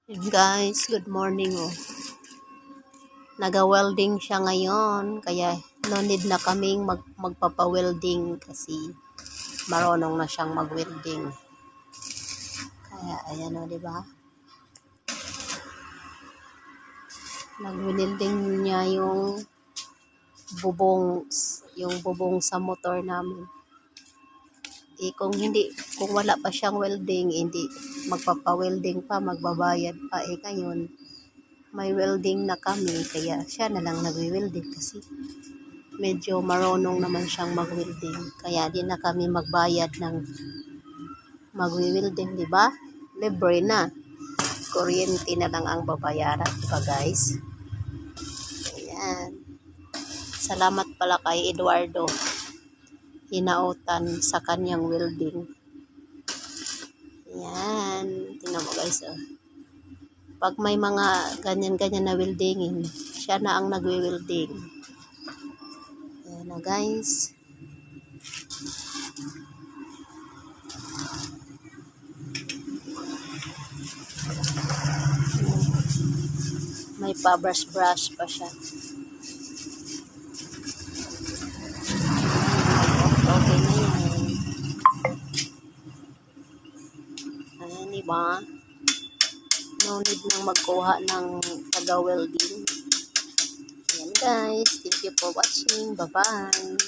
Yun guys, good morning oh. Naga-welding siya ngayon, kaya no need na kaming magpapa-welding kasi marunong na siyang mag-welding. Kaya ayan oh, 'di ba? Nag-welding niya bubong sa motor namin. Kung wala pa siyang welding, hindi magpapa-welding pa, magbabayad pa ngayon. May welding na kami, kaya siya na lang nagwe-welding kasi medyo marunong naman siyang mag-welding. Kaya di na kami magbayad ng magwe-welding, di ba? Libre na. Kuryente na lang ang babayaran, di ba guys? Ayan. Salamat pala kay Eduardo. Hinautan sa kanyang welding. Ayan. Tingnan mo guys, oh. Pag may mga ganyan-ganyan na weldingin, siya na ang nagwe-welding. Ayan na guys. May pa-brush pa siya. Okay na yan. Ayan, diba? No need nang magkuha ng taga-welding. Ayan guys. Thank you for watching. Bye-bye.